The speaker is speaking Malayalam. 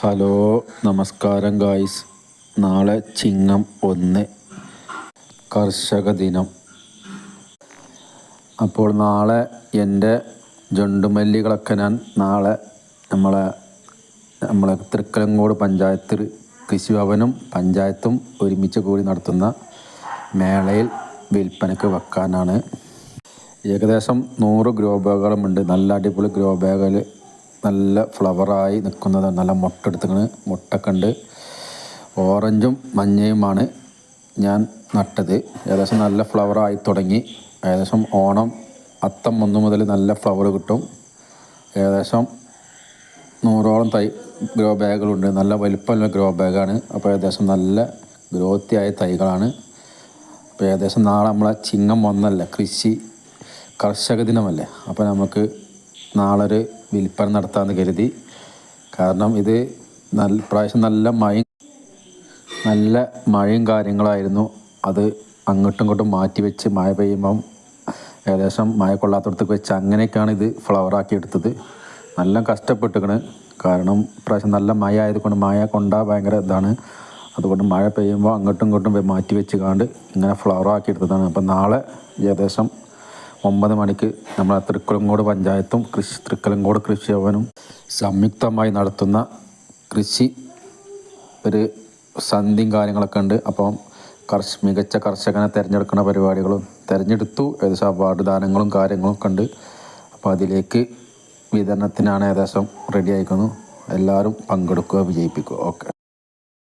ഹലോ, നമസ്കാരം ഗായ്സ്. നാളെ ചിങ്ങം 1 കർഷക ദിനം. അപ്പോൾ നാളെ എൻ്റെ ജണ്ടുമല്ലികളൊക്കെ ഞാൻ നാളെ നമ്മളെ തൃക്കലങ്ങോട് പഞ്ചായത്തിൽ കൃഷിഭവനും പഞ്ചായത്തും ഒരുമിച്ച് കൂടി നടത്തുന്ന മേളയിൽ വിൽപ്പനയ്ക്ക് വെക്കാനാണ്. ഏകദേശം 100 ഗ്രോ ബാഗുകളുമുണ്ട്. നല്ല അടിപൊളി ഗ്രോ ബാഗിൽ നല്ല ഫ്ലവറായി നിൽക്കുന്നത്, നല്ല മുട്ടൊക്കെ ഉണ്ട്. ഓറഞ്ചും മഞ്ഞയുമാണ് ഞാൻ നട്ടത്. ഏകദേശം നല്ല ഫ്ലവറായി തുടങ്ങി. ഏകദേശം ഓണം അത്തം 1 മുതൽ നല്ല ഫ്ലവർ കിട്ടും. ഏകദേശം 100ഓളം ഗ്രോ ബാഗുകളുണ്ട്. നല്ല വലിപ്പമുള്ള ഗ്രോ ബാഗാണ്. അപ്പോൾ ഏകദേശം നല്ല ഗ്രോത്തിയായ തൈകളാണ്. അപ്പോൾ ഏകദേശം നാളെ നമ്മളെ ചിങ്ങം 1 കർഷക ദിനമല്ലേ. അപ്പോൾ നമുക്ക് നാളെ ഒരു വിൽപ്പന നടത്താമെന്ന് കരുതി. കാരണം ഇത് പ്രാവശ്യം നല്ല മഴയും കാര്യങ്ങളായിരുന്നു. അത് അങ്ങോട്ടും ഇങ്ങോട്ടും മാറ്റി വെച്ച് മഴ പെയ്യുമ്പം ഏകദേശം മഴ കൊള്ളാത്തടത്തേക്ക് വെച്ച് അങ്ങനെയൊക്കെയാണ് ഇത് ഫ്ലവറാക്കി എടുത്തത്. നല്ല കഷ്ടപ്പെട്ടിരിക്കണ്. കാരണം പ്രാവശ്യം നല്ല മഴ ആയതുകൊണ്ട് മഴ കൊണ്ടാൽ ഭയങ്കര ഇതാണ്. അതുകൊണ്ട് മഴ പെയ്യുമ്പോൾ അങ്ങോട്ടും ഇങ്ങോട്ടും മാറ്റി വെച്ച് കാണ്ട് ഇങ്ങനെ ഫ്ലവറാക്കി എടുത്തതാണ്. അപ്പം നാളെ ഏകദേശം 9 മണിക്ക് നമ്മളെ തൃക്കലങ്ങോട് പഞ്ചായത്തും തൃക്കലങ്ങോട് കൃഷിഭവനും സംയുക്തമായി നടത്തുന്ന ഒരു സന്ധ്യയും കാര്യങ്ങളൊക്കെ ഉണ്ട്. അപ്പം മികച്ച കർഷകനെ തിരഞ്ഞെടുക്കുന്ന പരിപാടികളും തിരഞ്ഞെടുത്തു. ഏകദേശം അവാർഡ് ദാനങ്ങളും കാര്യങ്ങളൊക്കെ ഉണ്ട്. അപ്പോൾ അതിലേക്ക് വിതരണത്തിനാണ് ഏകദേശം റെഡി ആയിരിക്കുന്നു. എല്ലാവരും പങ്കെടുക്കുക, വിജയിപ്പിക്കുക. ഓക്കെ.